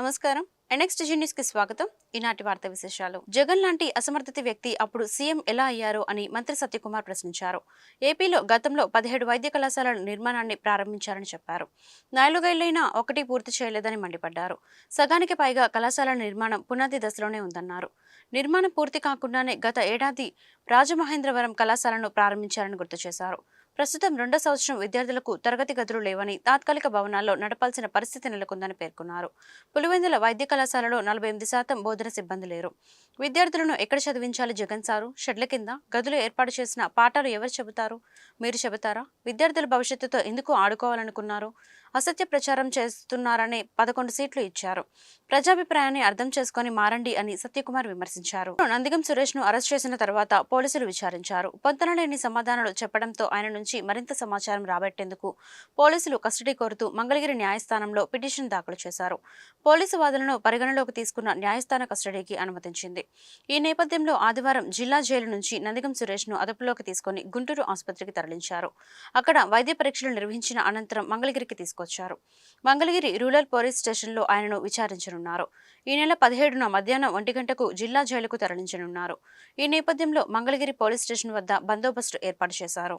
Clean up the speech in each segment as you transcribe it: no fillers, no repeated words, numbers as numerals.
నమస్కారం. NX news కి స్వాగతం. ఈనాటి వార్తా విశేషాలు. జగన్ లాంటి అసమర్థత వ్యక్తి అప్పుడు సీఎం ఎలా అయ్యారు అని మంత్రి సత్యకుమార్ ప్రశ్నించారు. ఏపీలో గతంలో 17 వైద్య కళాశాలల నిర్మాణాన్ని ప్రారంభించారని చెప్పారు. 4 ఏళ్లైనా ఒకటి పూర్తి చేయలేదని మండిపడ్డారు. సగానికి పైగా కళాశాలల నిర్మాణం పునాది దశలోనే ఉందన్నారు. నిర్మాణం పూర్తి కాకుండానే గత ఏడాది రాజమహేంద్రవరం కళాశాలను ప్రారంభించారని గుర్తు చేశారు. ప్రస్తుతం 2వ సంవత్సరం విద్యార్థులకు తరగతి గదులు లేవని, తాత్కాలిక భవనాల్లో నడపాల్సిన పరిస్థితి నెలకొందని పేర్కొన్నారు. పులివెందుల వైద్య కళాశాలలో 48% బోధన సిబ్బంది లేరు. విద్యార్థులను ఎక్కడ చదివించాలి జగన్ సారు? షెడ్ల కింద గదులు ఏర్పాటు చేసిన పాఠాలు ఎవరు చెబుతారు? మీరు చెబుతారా? విద్యార్థుల భవిష్యత్తుతో ఎందుకు ఆడుకోవాలనుకున్నారు? అసత్య ప్రచారం చేస్తున్నారనే 11 సీట్లు ఇచ్చారు. ప్రజాభిప్రాయాన్ని అర్థం చేసుకుని మారండి అని సత్యకుమార్ విమర్శించారు. నందిగం సురేష్ ను అరెస్ట్ చేసిన తర్వాత పోలీసులు విచారించారు. పొంతనలేని సమాధానాలు చెప్పడంతో ఆయన నుంచి మరింత సమాచారం రాబట్టేందుకు పోలీసులు కస్టడీ కోరుతూ మంగళగిరి న్యాయస్థానంలో పిటిషన్ దాఖలు చేశారు. పోలీసు వాదనను పరిగణలోకి తీసుకున్న న్యాయస్థాన కస్టడీకి అనుమతించింది. ఈ నేపథ్యంలో ఆదివారం జిల్లా జైలు నుంచి నందిగం సురేష్ ను అదుపులోకి తీసుకుని గుంటూరు ఆసుపత్రికి తరలించారు. అక్కడ వైద్య పరీక్షలు నిర్వహించిన అనంతరం మంగళగిరికి తీసుకొచ్చారు. మంగళగిరి రూరల్ పోలీస్ స్టేషన్లో ఆయనను విచారించనున్నారు. ఈ నెల 17న మధ్యాహ్నం 1 గంటకు జిల్లా జైలుకు తరలించనున్నారు. ఈ నేపథ్యంలో మంగళగిరి పోలీస్ స్టేషన్ వద్ద బందోబస్తు ఏర్పాటు చేశారు.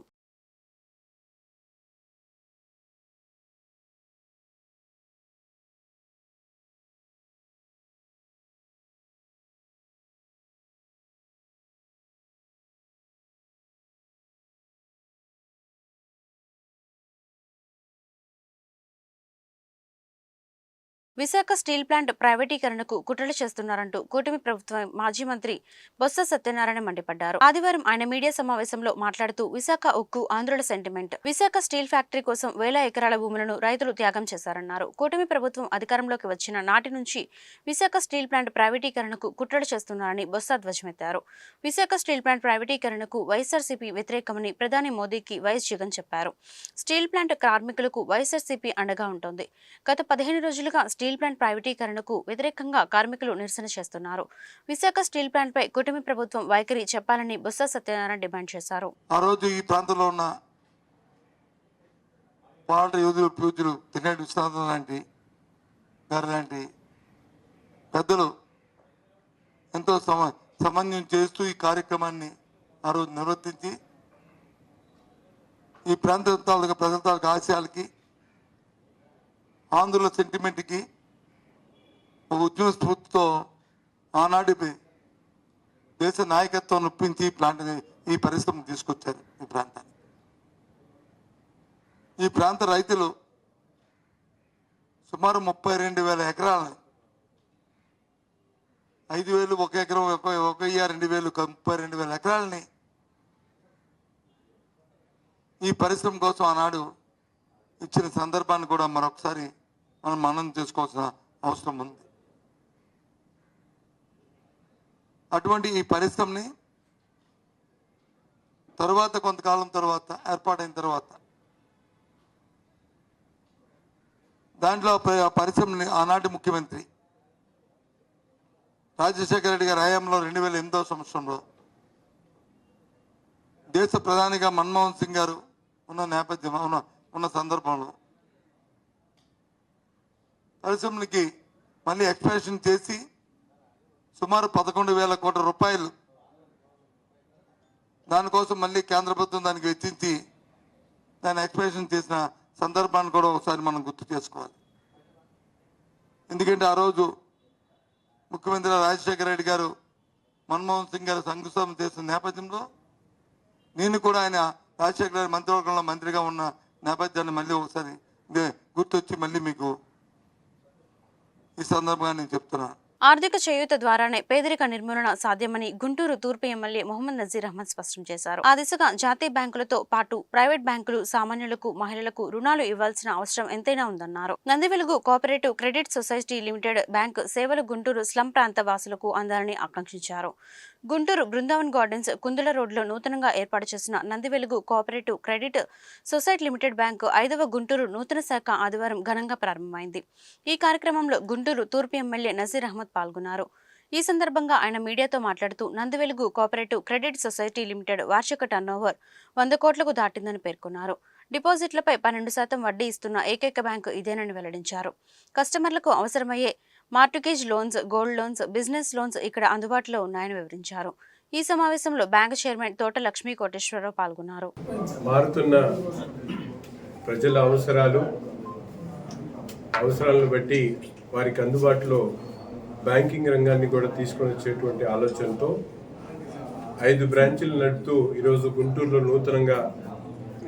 విశాఖ స్టీల్ ప్లాంట్ ప్రైవేటీకరణకు కుట్రలు చేస్తున్నారంటూ కూటమి ప్రభుత్వం మాజీ మంత్రి బొత్స సత్యనారాయణ మండిపడ్డారు. ఆదివారం ఆయన మీడియా సమావేశంలో మాట్లాడుతూ విశాఖ ఉక్కు ఆంధ్రుల సెంటిమెంట్. విశాఖ స్టీల్ ఫ్యాక్టరీ కోసం వేల ఎకరాల భూములను రైతులు త్యాగం చేశారన్నారు. కూటమి ప్రభుత్వం అధికారంలోకి వచ్చిన నాటి నుంచి విశాఖ స్టీల్ ప్లాంట్ ప్రైవేటీకరణకు కుట్రలు చేస్తున్నారని బొత్స ధ్వజమెత్తారు. విశాఖ స్టీల్ ప్లాంట్ ప్రైవేటీకరణకు వైఎస్ఆర్సీపీ వ్యతిరేకమని ప్రధాని మోదీకి వైఎస్ జగన్ చెప్పారు. స్టీల్ ప్లాంట్ కార్మికులకు వైఎస్ఆర్సీపీ అండగా ఉంటుంది. గత 15 రోజులుగా స్టీల్ ప్లాంట్ ప్రైవేటీకరణకు వ్యతిరేకంగా కార్మికులు నిరసన చేస్తున్నారు. విశాఖ స్టీల్ ప్లాంట్ పై కూటమి ప్రభుత్వం వైఖరి చెప్పాలని బొత్స సత్యనారాయణ డిమాండ్ చేశారు. ఆ రోజు ఈ ప్రాంతంలో ఉన్న పాట యోధులు పూజలు తినేటి విశ్వనాథం లాంటి పెద్దలు ఎంతో సమన్వయం చేస్తూ ఈ కార్యక్రమాన్ని ఆ రోజు నిర్వర్తించి ఈ ప్రాంత ప్రజల తాలూకు ఆశయాలకి ఆంధ్రుల సెంటిమెంట్కి ఒక ఉద్యమ స్ఫూర్తితో ఆనాటి దేశ నాయకత్వం ఒప్పించి ఈ పరిశ్రమ తీసుకొచ్చారు ఈ ప్రాంతాన్ని. ఈ ప్రాంత రైతులు సుమారు 32,000 ఎకరాలని 5,000 ఒక ఎకరం 1,000 2,000 32,000 ఎకరాలని ఈ పరిశ్రమ కోసం ఆనాడు ఇచ్చిన సందర్భాన్ని కూడా మరొకసారి మనం మననం చేసుకోవాల్సిన అవసరం ఉంది. అటువంటి ఈ పరిశ్రమని కొంతకాలం తర్వాత ఏర్పాటైన తర్వాత దాంట్లో పరిశ్రమని ఆనాటి ముఖ్యమంత్రి రాజశేఖర రెడ్డి గారి హయాంలో 2008వ సంవత్సరంలో దేశ ప్రధానిగా మన్మోహన్ సింగ్ గారు ఉన్న సందర్భంలో పరిశ్రమలకి మళ్ళీ ఎక్స్పాన్షన్ చేసి సుమారు 11,000 కోట్ల రూపాయలు దానికోసం మళ్ళీ కేంద్ర ప్రభుత్వం దానికి వెచ్చించి దాన్ని ఎక్స్పాన్షన్ చేసిన సందర్భాన్ని కూడా ఒకసారి మనం గుర్తు చేసుకోవాలి. ఎందుకంటే ఆ రోజు ముఖ్యమంత్రి రాజశేఖర రెడ్డి గారు మన్మోహన్ సింగ్ గారు శంకుస్థాపన చేసిన నేపథ్యంలో నేను కూడా ఆయన రాజశేఖర రెడ్డి మంత్రివర్గంలో మంత్రిగా ఉన్న నేపథ్యాన్ని మళ్ళీ ఒకసారి గుర్తొచ్చి మళ్ళీ మీకు ఈ సందర్భంగా నేను చెప్తున్నాను. ఆర్థిక చేయూత ద్వారానే పేదరిక నిర్మూలన సాధ్యమని గుంటూరు తూర్పు ఎమ్మెల్యే మొహమ్మద్ నజీర్ అహ్మద్ స్పష్టం చేశారు. ఆ దిశగా జాతీయ బ్యాంకులతో పాటు ప్రైవేట్ బ్యాంకులు సామాన్యులకు, మహిళలకు రుణాలు ఇవ్వాల్సిన అవసరం ఎంతైనా ఉందన్నారు. Nandivelugu cooperative credit society limited bank సేవలు గుంటూరు స్లమ్ ప్రాంత వాసులకు అందాలని ఆకాంక్షించారు. గుంటూరు బృందావన్ గార్డెన్స్ కుందుల రోడ్లో నూతనంగా ఏర్పాటు చేసిన Nandivelugu cooperative credit society limited bank 5వ గుంటూరు నూతన శాఖ ఆదివారం ఘనంగా ప్రారంభమైంది. ఈ కార్యక్రమంలో గుంటూరు తూర్పు ఎమ్మెల్యే నజీర్ అహ్మద్ పాల్గొన్నారు. ఈ సందర్భంగా ఆయన మీడియాతో మాట్లాడుతూ Nandivelugu cooperative credit society limited వార్షిక టర్నోవర్ 100 కోట్లకు దాటిందని పేర్కొన్నారు. డిపాజిట్లపై 12% వడ్డీ ఇస్తున్న ఏకైక బ్యాంకు ఇదేనని వెల్లడించారు. కస్టమర్లకు అవసరమయ్యే mortgage loans, gold loans, business loans ఇక్కడ అందుబాటులో ఉన్నాయని వివరించారు. ఈ సమావేశంలో బ్యాంకు చైర్మన్ తోట లక్ష్మీ కోటేశ్వరరావు పాల్గొన్నారు. మారుతున్న ప్రజల అవసరాలను బట్టి వారికి అందుబాటులో బ్యాంకింగ్ రంగాన్ని కూడా తీసుకొని వచ్చేటువంటి ఆలోచనతో 5 బ్రాంచీలు నడుపుతూ ఈరోజు గుంటూరులో నూతనంగా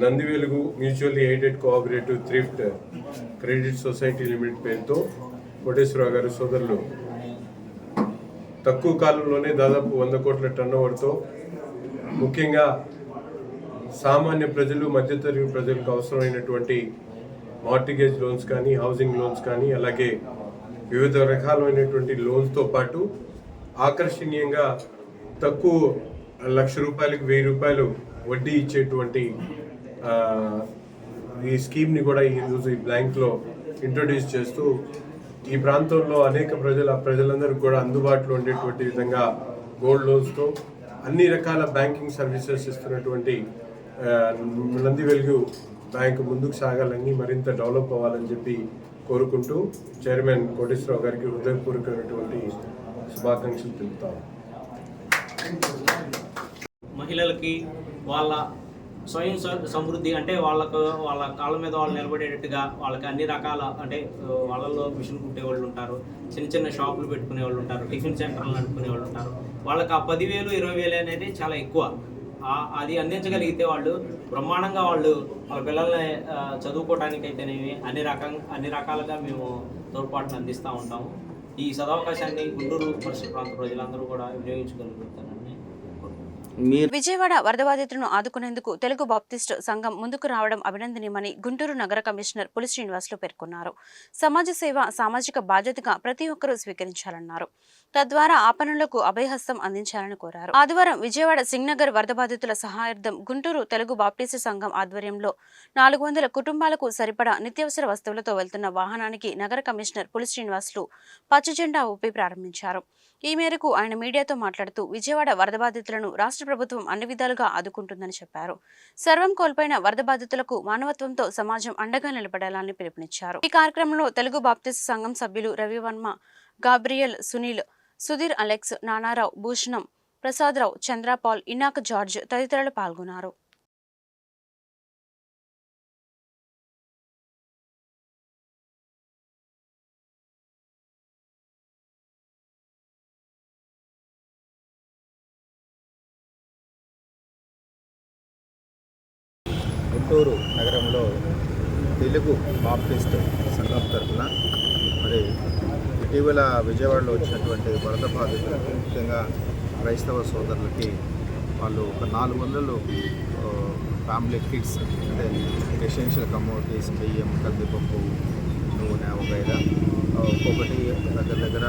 Nandivelugu mutually aided cooperative thrift credit society limited పేరుతో కోటేశ్వరరావు గారి సోదరులు తక్కువ కాలంలోనే దాదాపు 100 కోట్ల టర్నోవర్తో ముఖ్యంగా సామాన్య ప్రజలు, మధ్యతరగతి ప్రజలకు అవసరమైనటువంటి మార్టిగేజ్ లోన్స్ కానీ, హౌసింగ్ లోన్స్ కానీ, అలాగే వివిధ రకాలైనటువంటి లోన్స్తో పాటు ఆకర్షణీయంగా తక్కువ ₹1,00,000 ₹1,000 వడ్డీ ఇచ్చేటువంటి ఈ స్కీమ్ని కూడా ఈరోజు ఈ బ్యాంక్లో ఇంట్రొడ్యూస్ చేస్తూ ఈ ప్రాంతంలో అనేక ప్రజలందరికీ కూడా అందుబాటులో ఉండేటువంటి విధంగా గోల్డ్ లోన్స్తో అన్ని రకాల బ్యాంకింగ్ సర్వీసెస్ ఇస్తున్నటువంటి నందివెలుగు బ్యాంకు ముందుకు సాగాలని, మరింత డెవలప్ అవ్వాలని చెప్పి కోరుకుంటూ చైర్మన్ కోటేశ్వరరావు గారికి హృదయపూర్వకమైనటువంటి శుభాకాంక్షలు తెలుపుతాం. మహిళలకి వాళ్ళ స్వయం సమృద్ధి అంటే వాళ్ళ కాళ్ళ మీద వాళ్ళు నిలబడేటట్టుగా వాళ్ళకి అన్ని రకాల అంటే వాళ్ళల్లో మిషన్ కుట్టే వాళ్ళు ఉంటారు, చిన్న చిన్న షాపులు పెట్టుకునే వాళ్ళు ఉంటారు, టిఫిన్ సెంటర్లు నడుపుకునే వాళ్ళు ఉంటారు. వాళ్ళకి ఆ 10,000 20,000 అనేది చాలా ఎక్కువ. అది అందించగలిగితే వాళ్ళు బ్రహ్మాండంగా వాళ్ళ పిల్లల్ని చదువుకోవడానికి అయితేనేమి అన్ని రకాలుగా మేము తోడ్పాటును అందిస్తూ ఉంటాము. ఈ సదవకాశాన్ని గుంటూరు పరిసర ప్రాంత ప్రజలందరూ కూడా వినియోగించగలుగుతారని. విజయవాడ వరద బాధితులను ఆదుకునేందుకు తెలుగు బాప్టిస్ట్ సంఘం ముందుకు రావడం అభినందనీయమని గుంటూరు నగర కమిషనర్ పులి శ్రీనివాసులు పేర్కొన్నారు. సమాజ సేవ సామాజిక బాధ్యతగా ప్రతి ఒక్కరూ స్వీకరించాలన్నారు. తద్వారా ఆ పనులకు అభయహస్తం అందించాలని కోరారు. ఆదివారం విజయవాడ సింగ్నగర్ వరద బాధితుల సహాయార్థం గుంటూరు తెలుగు బాప్టిస్ట్ సంఘం ఆధ్వర్యంలో 400 కుటుంబాలకు సరిపడా నిత్యావసర వస్తువులతో వెళ్తున్న వాహనానికి నగర కమిషనర్ పులి శ్రీనివాసులు పచ్చజెండా ఊపి ప్రారంభించారు. ఈ మేరకు ఆయన మీడియాతో మాట్లాడుతూ విజయవాడ వరద బాధితులను రాష్ట్ర ప్రభుత్వం అన్ని విధాలుగా ఆదుకుంటుందని చెప్పారు. సర్వం కోల్పోయిన వరద బాధితులకు మానవత్వంతో సమాజం అండగా నిలబడాలని పిలుపునిచ్చారు. ఈ కార్యక్రమంలో తెలుగు బాప్టిస్ట్ సంఘం సభ్యులు Ravi Varma, Gabriel, Sunil, Sudheer, Alex, Nanarao, Bhushanam, Prasadarao, Chandrapal, Enoch George తదితరులు పాల్గొన్నారు. గుంటూరు నగరంలో తెలుగు బాప్టిస్ట్ సంఘం తరఫున మరి ఇటీవల విజయవాడలో వచ్చినటువంటి వరద బాధితులు, ముఖ్యంగా క్రైస్తవ సోదరులకి వాళ్ళు ఒక 400 ఫ్యామిలీ కిట్స్ అంటే ఎసెన్షియల్ కమోడిటీస్, బియ్యం, కందిపప్పు, నూనె వగైరా ఒక్కొక్కటి దగ్గర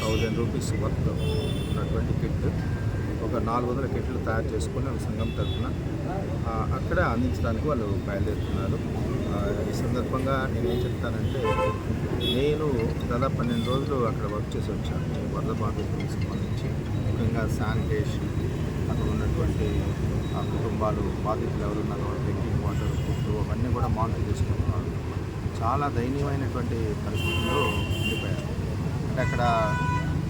₹1,000 వర్త్ ఉన్నటువంటి కిట్ ఒక 400 కిట్లు తయారు చేసుకుని సంఘం తరఫున అక్కడ అందించడానికి వాళ్ళు బయలుదేరుతున్నారు. ఈ సందర్భంగా నేనేం చెప్తానంటే, నేను దాదాపు 12 రోజులు అక్కడ వర్క్ చేసి వచ్చాను. వరద బాధితులకు సంబంధించి ముఖ్యంగా శానిటేషన్, అక్కడ ఉన్నటువంటి కుటుంబాలు, బాధితులు ఎవరున్నారో డ్రింకింగ్ వాటర్, ఫుడ్ అవన్నీ కూడా మానిటర్ చేసుకుంటున్నారు. చాలా దయనీయమైనటువంటి పరిస్థితుల్లో ఉండిపోయారు. అంటే అక్కడ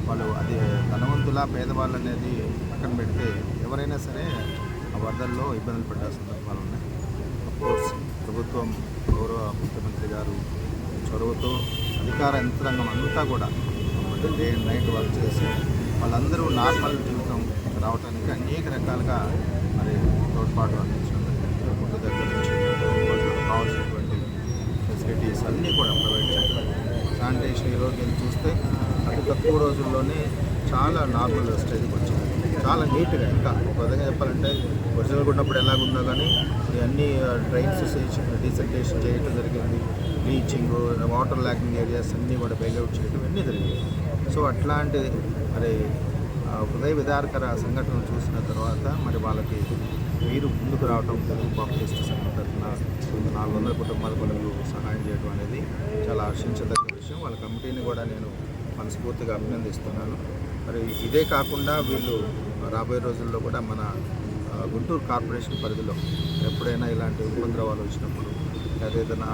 వాళ్ళు అది ధనవంతుల పేదవాళ్ళు అనేది పక్కన పెడితే ఎవరైనా సరే ఆ వరదల్లో ఇబ్బందులు పడ్డ సందర్భాలు ఉన్నాయి. అఫ్కోర్స్ ప్రభుత్వం, గౌరవ ముఖ్యమంత్రి గారు చొరవతో అధికార యంత్రాంగం అంతా కూడా డే అండ్ నైట్ వర్క్ చేసి వాళ్ళందరూ నార్మల్ జీవితం రావడానికి అనేక రకాలుగా మరి తోడ్పాటు అందించడం జరిగింది. ముందు దగ్గర నుంచి వాళ్ళకి కావాల్సినటువంటి ఫెసిలిటీస్ అన్నీ కూడా ప్రొవైడ్ చేయడం. శానిటేషన్ ఈరోజు చూస్తే అతి తక్కువ రోజుల్లోనే చాలా నార్మల్ స్టేజ్కి వచ్చింది. చాలా నీట్గా, ఇంకా ఒక విధంగా చెప్పాలంటే ఒరిజినల్గా ఉన్నప్పుడు ఎలాగుందో కానీ అన్ని డ్రైన్స్ డీసెంటేషన్ చేయడం జరిగింది. బ్లీచింగ్, వాటర్ ల్యాకింగ్ ఏరియాస్ అన్నీ కూడా బెయిల్అవుట్ చేయడం అన్నీ జరిగింది. సో అట్లాంటి మరి హృదయ విదారకర సంఘటనలు చూసిన తర్వాత మరి వాళ్ళకి మీరు ముందుకు రావడం, తెలుగు బాప్టిస్ట్ సంఘం తరఫున 400 కుటుంబాలకు సహాయం చేయడం అనేది చాలా హర్షించదగ్గ విషయం. వాళ్ళ కమిటీని కూడా నేను మనస్ఫూర్తిగా అభినందిస్తున్నాను. మరి ఇదే కాకుండా వీళ్ళు రాబోయే రోజుల్లో కూడా మన గుంటూరు కార్పొరేషన్ పరిధిలో ఎప్పుడైనా ఇలాంటి ఉపద్రవాలు వచ్చినప్పుడు లేదా ఏదైనా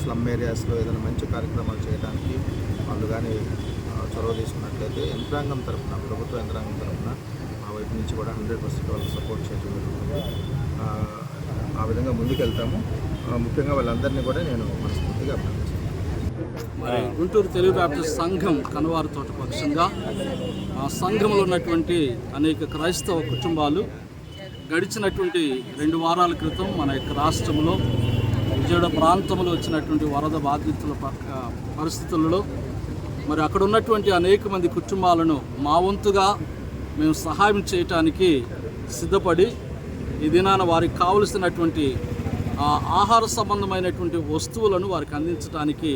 స్లమ్ ఏరియాస్లో ఏదైనా మంచి కార్యక్రమాలు చేయడానికి వాళ్ళు కానీ చొరవ తీసుకున్నట్లయితే యంత్రాంగం తరఫున, ప్రభుత్వ యంత్రాంగం తరఫున మా వైపు నుంచి కూడా 100% వాళ్ళకి సపోర్ట్ చేయడం జరుగుతుంది. ఆ విధంగా ముందుకెళ్తాము. ముఖ్యంగా వాళ్ళందరినీ కూడా నేను మనస్ఫూర్తిగా అభినందిస్తాను. మరి గుంటూరు తెలుగు బ్యాప్టిస్ట్ సంఘం కనువారు తోట పక్షంగా ఆ సంఘంలో ఉన్నటువంటి అనేక క్రైస్తవ కుటుంబాలు గడిచినటువంటి 2 వారాల క్రితం మన యొక్క రాష్ట్రంలో విజయవాడ ప్రాంతంలో వచ్చినటువంటి వరద బాధితుల పరిస్థితులలో మరి అక్కడ ఉన్నటువంటి అనేక మంది కుటుంబాలను మా వంతుగా మేము సహాయం చేయటానికి సిద్ధపడి ఈ దినాన వారికి కావలసినటువంటి ఆహార సంబంధమైనటువంటి వస్తువులను వారికి అందించడానికి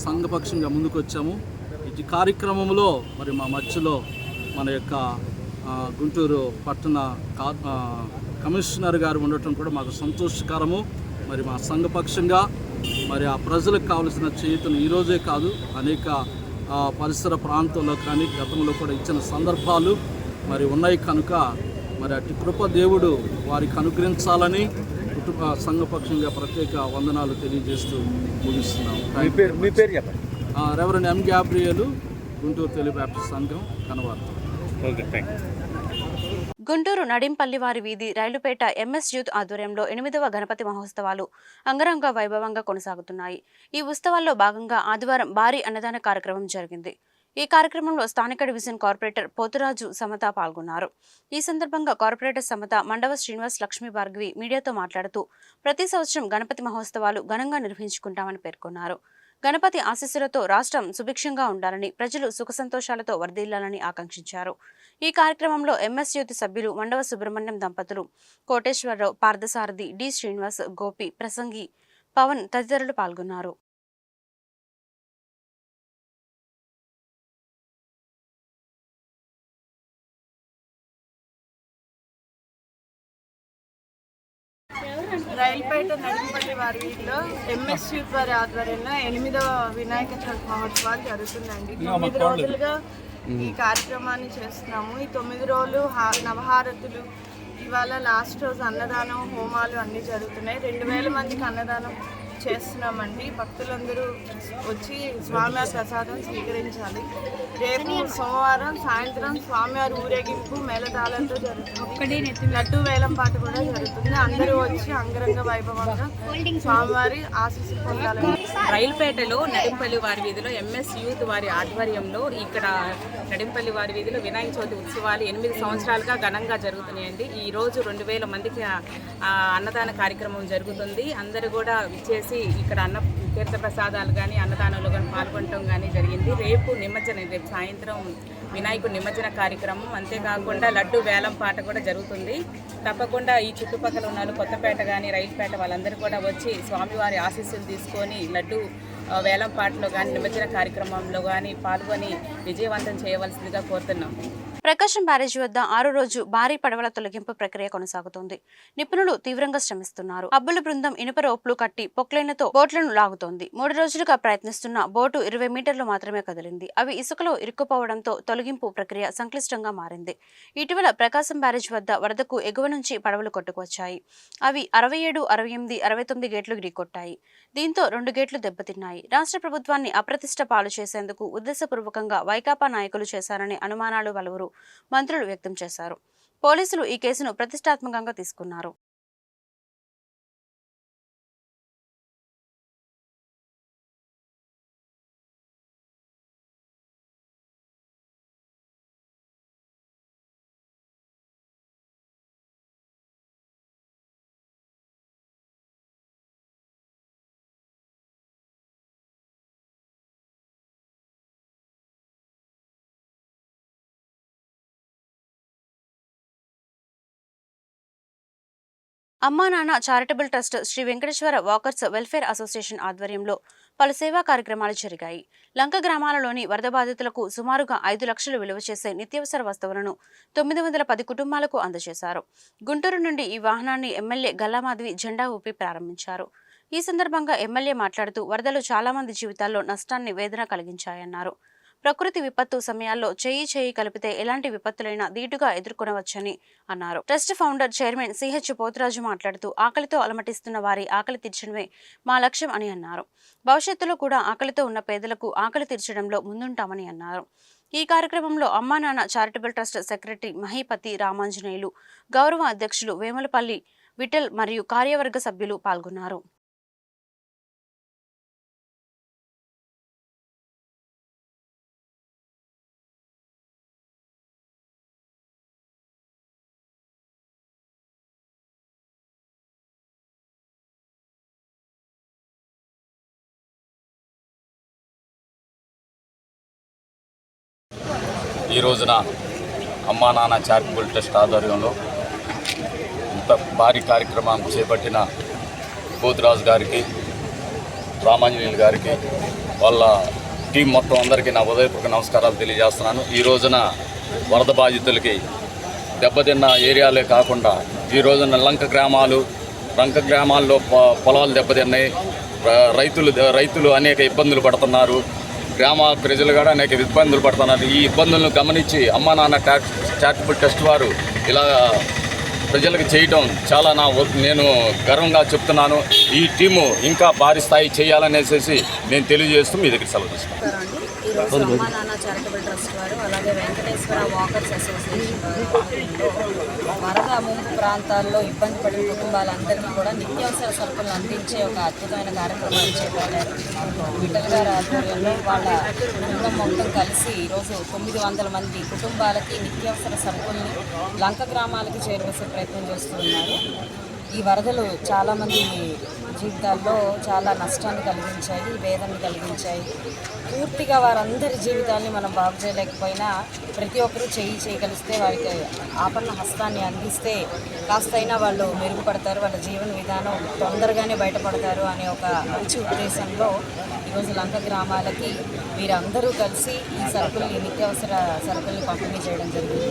సంఘపక్షంగా ముందుకొచ్చాము. ఈ కార్యక్రమంలో మరి మా మధ్యలో మన యొక్క గుంటూరు పట్టణ కమిషనర్ గారు ఉండటం కూడా మాకు సంతోషకరము. మరి మా సంఘపక్షంగా మరి ఆ ప్రజలకు కావలసిన చేతులు ఈరోజే కాదు, అనేక పరిసర ప్రాంతాల్లో కానీ గతంలో కూడా ఇచ్చిన సందర్భాలు మరి ఉన్నాయి కనుక మరి అటు కృప దేవుడు వారికి అనుగ్రహించాలని కుటుంబ సంఘపక్షంగా ప్రత్యేక వందనాలు తెలియజేస్తూ ముగిస్తున్నాం. మీ పేరు చెప్పండి. Reverend M Gabriel, Guntur Telugu Baptist సంఘం కనవార్త. Okay, thank you. గుంటూరు నడింపల్లివారి వీధి రైలుపేట ఎంఎస్ యూత్ ఆధ్వర్యంలో 8వ గణపతి మహోత్సవాలు అంగరంగ వైభవంగా కొనసాగుతున్నాయి. ఈ ఉత్సవాల్లో భాగంగా ఆదివారం భారీ అన్నదాన కార్యక్రమం జరిగింది. ఈ కార్యక్రమంలో స్థానిక డివిజన్ కార్పొరేటర్ పోతురాజు సమత పాల్గొన్నారు. ఈ సందర్భంగా కార్పొరేటర్ సమత, మండవ శ్రీనివాస్, లక్ష్మీ భార్గవి మీడియాతో మాట్లాడుతూ ప్రతి సంవత్సరం గణపతి మహోత్సవాలు ఘనంగా నిర్వహించుకుంటామని పేర్కొన్నారు. గణపతి ఆశీస్సులతో రాష్ట్రం సుభిక్షంగా ఉండాలని, ప్రజలు సుఖ సంతోషాలతో వర్ధిల్లాలని ఆకాంక్షించారు. ఈ కార్యక్రమంలో ఎంఎస్ యూత్ సభ్యులు మండవ సుబ్రహ్మణ్యం దంపతులు, కోటేశ్వరరావు, పార్థసారథి, డి శ్రీనివాస్, గోపి, ప్రసంగి, పవన్ తదితరులు పాల్గొన్నారు. రైల్పేట నడింపల్లి వారి వీధిలో ఎంఎస్ యూత్ వారి ఆధ్వర్యంలో 8వ వినాయక చవితి మహోత్సవాలు జరుగుతుందండి. 9 రోజులుగా ఈ కార్యక్రమాన్ని చేస్తున్నాము. ఈ 9 రోజులు నవహారతులు, ఇవాళ లాస్ట్ రోజు అన్నదానం, హోమాలు అన్నీ జరుగుతున్నాయి. 2000 మందికి అన్నదానం చేస్తున్నామండి. భక్తులందరూ వచ్చి స్వామివారి ప్రసాదం స్వీకరించాలి. రేపు సోమవారం సాయంత్రం స్వామివారి ఊరేగింపు మేళతాళంతో జరుగుతుంది. లడ్డు వేలం పాట కూడా జరుగుతుంది. అందరూ వచ్చి అంగరంగ వైభవంగా స్వామివారి ఆశీస్సులు పొందాలని. రైల్పేటలో నడింపల్లి వారి వీధిలో ఎంఎస్ యూత్ వారి ఆధ్వర్యంలో ఇక్కడ నడింపల్లి వారి వీధిలో వినాయక చవితి ఉత్సవాలు 8 సంవత్సరాలుగా ఘనంగా జరుగుతున్నాయండి. ఈ రోజు 2000 మందికి అన్నదాన కార్యక్రమం జరుగుతుంది. అందరూ కూడా విచ్చేసి ఇక్కడ తీర్థ ప్రసాదాలు కానీ అన్నదానంలో కానీ పాల్గొనడం కానీ జరిగింది. రేపు సాయంత్రం వినాయకుడి నిమజ్జన కార్యక్రమం, అంతేకాకుండా లడ్డు వేలం పాట కూడా జరుగుతుంది. తప్పకుండా ఈ చుట్టుపక్కల ఉన్న కొత్తపేట కానీ రైల్పేట వాళ్ళందరూ కూడా వచ్చి స్వామివారి ఆశీస్సులు తీసుకొని లడ్డు వేలం పాటలో కానీ నిమజ్జన కార్యక్రమంలో కానీ పాల్గొని విజయవంతం చేయవలసిందిగా కోరుతున్నాం. ప్రకాశం బ్యారేజీ వద్ద 6వ రోజు భారీ పడవల తొలగింపు ప్రక్రియ కొనసాగుతోంది. నిపుణులు తీవ్రంగా శ్రమిస్తున్నారు. అబ్బుల బృందం ఇనుప రోప్లు కట్టి పొక్లైన్లతో బోట్లను లాగుతోంది. 3 రోజులుగా ప్రయత్నిస్తున్న బోటు 20 మీటర్లు మాత్రమే కదిలింది. అవి ఇసుకలో ఇరుక్కుపోవడంతో తొలగింపు ప్రక్రియ సంక్లిష్టంగా మారింది. ఇటీవల ప్రకాశం బ్యారేజీ వద్ద వరదకు ఎగువ నుంచి పడవలు కొట్టుకువచ్చాయి. అవి 67, 68, 69 గేట్లు ఢీకొట్టాయి. దీంతో 2 గేట్లు దెబ్బతిన్నాయి. రాష్ట్ర ప్రభుత్వాన్ని అప్రతిష్ట పాలు చేసేందుకు ఉద్దేశపూర్వకంగా వైకాపా నాయకులు చేశారనే అనుమానాలు పలువురు మంత్రులు వ్యక్తం చేశారు. పోలీసులు ఈ కేసును ప్రతిష్టాత్మకంగా తీసుకున్నారు. Amma Nanna charitable trust, Sri Venkateswara walkers welfare association ఆధ్వర్యంలో పలు సేవా కార్యక్రమాలు జరిగాయి. లంక గ్రామాలలోని వరద బాధితులకు సుమారుగా 5 లక్షలు విలువ చేసే నిత్యావసర వస్తువులను 910 కుటుంబాలకు అందజేశారు. గుంటూరు నుండి ఈ వాహనాన్ని ఎమ్మెల్యే గల్లామాధవి జెండా ఊపి ప్రారంభించారు. ఈ సందర్భంగా ఎమ్మెల్యే మాట్లాడుతూ వరదలు చాలా మంది జీవితాల్లో నష్టాన్ని, వేదన కలిగించాయన్నారు. ప్రకృతి విపత్తు సమయాల్లో చేయి కలిపితే ఎలాంటి విపత్తులైనా ధీటుగా ఎదుర్కొనవచ్చని అన్నారు. Trust founder chairman CH Poturaju మాట్లాడుతూ ఆకలితో అలమటిస్తున్న వారి ఆకలి తీర్చడమే మా లక్ష్యం అని అన్నారు. భవిష్యత్తులో కూడా ఆకలితో ఉన్న పేదలకు ఆకలి తీర్చడంలో ముందుంటామని అన్నారు. ఈ కార్యక్రమంలో అమ్మా Nanna charitable trust secretary మహీపతి Ramanjaneyulu, గౌరవ అధ్యక్షులు వేములపల్లి విఠల్ మరియు కార్యవర్గ సభ్యులు పాల్గొన్నారు. ఈ రోజున అమ్మా నాన్న చారిటబుల్ ట్రస్ట్ ఆధ్వర్యంలో ఇంత భారీ కార్యక్రమం చేపట్టిన పోతురాజు గారికి, రామాంజనేయులు గారికి, వాళ్ళ టీం మొత్తం అందరికీ నా హృదయపూర్వక నమస్కారాలు తెలియజేస్తున్నాను. ఈ రోజున వరద బాధితులకి దెబ్బతిన్న ఏరియాలే కాకుండా ఈ రోజున లంక గ్రామాల్లో పొలాలు దెబ్బతిన్నాయి. రైతులు అనేక ఇబ్బందులు పడుతున్నారు. గ్రామ ప్రజలు కూడా అనేక ఇబ్బందులు పడుతున్నారు. ఈ ఇబ్బందులను గమనించి అమ్మా నాన్న చారిటబుల్ ట్రస్ట్ వారు ఇలా ప్రజలకు చేయటం చాలా నేను గర్వంగా చెప్తున్నాను. ఈ టీము ఇంకా భారీ స్థాయి చేయాలనేసి నేను తెలియజేస్తూ మీ దగ్గర సెలవు తీసుకుంటాను. ఈరోజు అమ్మా నాన్న చారిటబుల్ ట్రస్ట్ వారు అలాగే వెంకటేశ్వర వాకర్స్ అసోసియేషన్ ఆధ్వర్యంలో వరద ముంపు ప్రాంతాల్లో ఇబ్బంది పడిన కుటుంబాలందరికీ కూడా నిత్యావసర సరుకులు అందించే ఒక అద్భుతమైన కార్యక్రమాన్ని చేపట్టారు. విఠల్ గారి ఆధ్వర్యంలో వాళ్ళ కుటుంబం మొత్తం కలిసి ఈరోజు 900 మంది కుటుంబాలకి నిత్యావసర సరుకుల్ని లంక గ్రామాలకి చేరవేసే ప్రయత్నం చేస్తున్నారు. ఈ వరదలు చాలామంది జీవితాల్లో చాలా నష్టాన్ని కలిగించాయి, వేదనని కలిగించాయి. పూర్తిగా వారందరి జీవితాన్ని మనం బాగు చేయలేకపోయినా ప్రతి ఒక్కరూ చేయగలిస్తే వారికి ఆపన్న హస్తాన్ని అందిస్తే కాస్తైనా వాళ్ళు మెరుగుపడతారు, వాళ్ళ జీవన విధానం తొందరగానే బయటపడతారు అనే ఒక మంచి ఉద్దేశంలో ఈరోజు లంక గ్రామాలకి వీరందరూ కలిసి ఈ సరుకుల్ని నిత్యావసర సరుకుల్ని పంపిణీ చేయడం జరిగింది.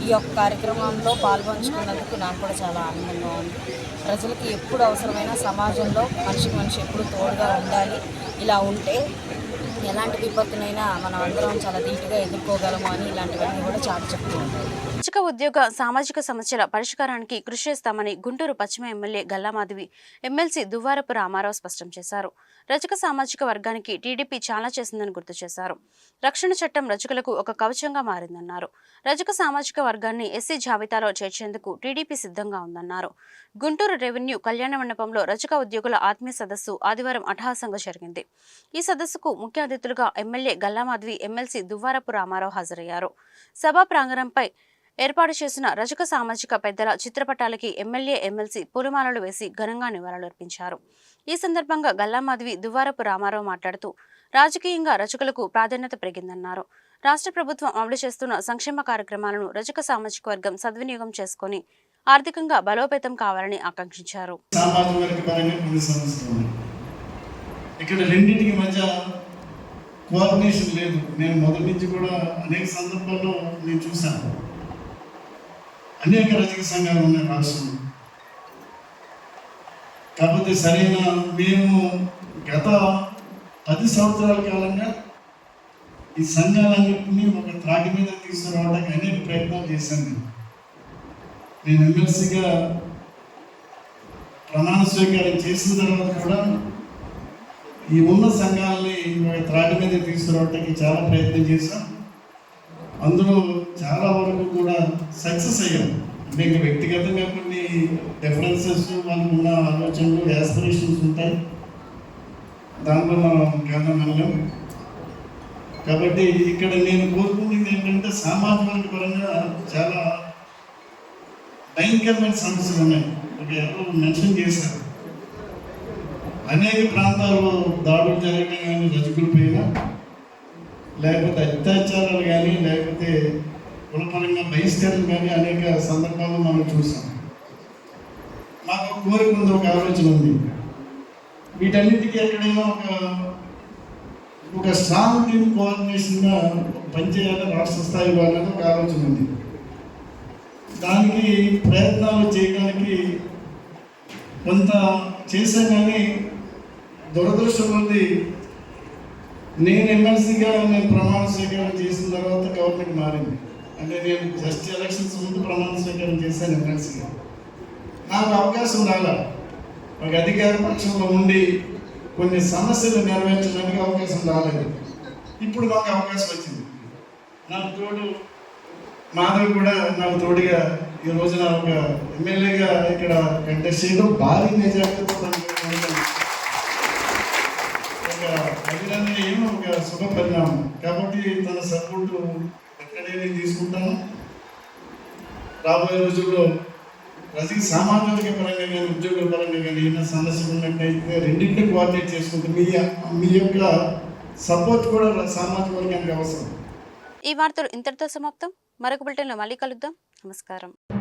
ఈ యొక్క కార్యక్రమంలో పాల్పంచుకున్నందుకు నాకు కూడా చాలా ఆనందంగా ఉంది. ప్రజలకి ఎప్పుడు అవసరమైన సమాజంలో మనిషి ఎప్పుడు తోడుగా ఉండాలి. ఇలా ఉంటే ఎలాంటి విపత్తునైనా మనం అందరం చాలా ధీటుగా ఎదుర్కోగలము అని ఇలాంటివన్నీ కూడా చాటి చెప్తున్నాం. రజక ఉద్యోగ సామాజిక సమస్యల పరిష్కారానికి కృషి చేస్తామని గుంటూరు పశ్చిమ ఎమ్మెల్యే గల్లామాధవి, ఎమ్మెల్సీ దువ్వారపు రామారావు స్పష్టం చేశారు. రజక సామాజిక వర్గానికి టీడీపీ చాలా చేసిందని గుర్తు చేశారు. రక్షణ చట్టం రజకులకు ఒక కవచంగా మారిందన్నారు. రజక సామాజిక వర్గాన్ని ఎస్సీ జాబితాలో చేర్చేందుకు టీడీపీ సిద్ధంగా ఉందన్నారు. గుంటూరు రెవెన్యూ కళ్యాణ మండపంలో రజక ఉద్యోగుల ఆత్మీయ సదస్సు ఆదివారం అట్టహాసంగా జరిగింది. ఈ సదస్సుకు ముఖ్య అతిథులుగా ఎమ్మెల్యే గల్లామాధవి, ఎమ్మెల్సీ దువ్వారపు రామారావు హాజరయ్యారు. సభా ప్రాంగణంపై ఏర్పాటు చేసిన రజక సామాజిక పెద్దల చిత్రపటాలకి ఎమ్మెల్యే, ఎమ్మెల్సీ పూలమాలలు వేసి ఘనంగా నివాళులర్పించారు. ఈ సందర్భంగా గల్లామాధవి, దువ్వారపు రామారావు మాట్లాడుతూ రాజకీయంగా రజకులకు ప్రాధాన్యత పెరిగిందన్నారు. రాష్ట్ర ప్రభుత్వం అమలు చేస్తున్న సంక్షేమ కార్యక్రమాలను రజక సామాజిక వర్గం సద్వినియోగం చేసుకుని ఆర్థికంగా బలోపేతం కావాలని ఆకాంక్షించారు. ఇక్కడ రెండింటికి మధ్య కోఆర్డినేషన్ లేదు. నేను మొదటి నుంచి కూడా అనేక సందర్భాల్లో నేను చూశాను. అనేక రజక సంఘాలు ఉన్నాయి రాష్ట్రంలో. కాకపోతే సరైన మేము గత 10 సంవత్సరాల కాలంగా ఈ సంఘాలన్నింటినీ ఒక త్రాటి మీద తీసుకురావడానికి అనేక ప్రయత్నాలు చేశాను. నేను ఎమ్మెల్సీగా ప్రమాణ స్వీకారం చేసిన తర్వాత కూడా ఈ ఉన్న సంఘాలని ఒక త్రాటి మీద తీసుకురావడానికి చాలా ప్రయత్నం చేశాం. అందులో చాలా వరకు కూడా సక్సెస్ అయ్యాం. అంటే ఇంకా వ్యక్తిగతంగా కొన్ని డిఫరెన్సెస్, వాళ్ళకు ఉన్న ఆలోచనలు, యాస్పిరేషన్స్ ఉంటాయి. దాంట్లో మనం గమనం. కాబట్టి ఇక్కడ నేను కోరుకునేది ఏంటంటే సామాజిక పరంగా చాలా భయంకరమైన సమస్యలు ఉన్నాయి. ఎవరు మెన్షన్ చేశారు. అనేక ప్రాంతాల్లో దాడులు జరగడం కానీ, రజకుల పైన లేకపోతే అత్యాచారాలు కానీ, లేకపోతే కులపరంగా బహిష్కరణ కానీ అనేక సందర్భాల్లో మనం చూసాం. మాకు కోరిక ఉంది, ఒక ఆలోచన ఉంది. వీటన్నిటికీ ఎక్కడైనా ఒక స్ట్రాంగ్ టీమ్ కోఆర్డినేషన్గా పనిచేయాలి రాష్ట్ర స్థాయి వాళ్ళని ఒక ఆలోచన ఉంది. దానికి ప్రయత్నాలు చేయడానికి కొంత చేశాం. కానీ దురదృష్టం ఉంది, నేను ఎమ్మెల్సీగా నేను ప్రమాణ స్వీకారం చేసిన తర్వాత గవర్నమెంట్ మారింది. అంటే నేను జస్ట్ ఎలక్షన్స్ ముందు ప్రమాణ స్వీకారం చేశాను ఎమ్మెల్సీగా. నాకు అవకాశం రాలా. ఒక అధికార పక్షంలో ఉండి కొన్ని సమస్యలు నెరవేర్చడానికి అవకాశం రాలేదు. ఇప్పుడు నాకు అవకాశం వచ్చింది. నాకు తోడు మాధవ్ కూడా నాకు తోడుగా ఈ రోజున ఒక ఎమ్మెల్యేగా ఇక్కడ కంటెస్ట్ చేయడం భారీ మెజార్టీతో ఒక అభినందనీయం, ఒక శుభ పరిణామం. కాబట్టి తన సపోర్టు ఎక్కడే నేను తీసుకుంటాను. రాబోయే రోజుల్లో ప్రతి సామాజిక పరంగా కానీ ఉద్యోగుల పరంగా కానీ ఏమైనా సమస్యలు ఉన్నట్టయితే రెండింటిని కోఆర్డినేట్ చేసుకుంటూ మీ యొక్క సపోర్ట్ కూడా సామాజిక వర్గానికి అవసరం. ఈ వార్తలు ఇంతటితో సమాప్తం. మరొక బులెటిన్లో మళ్ళీ కలుద్దాం. నమస్కారం.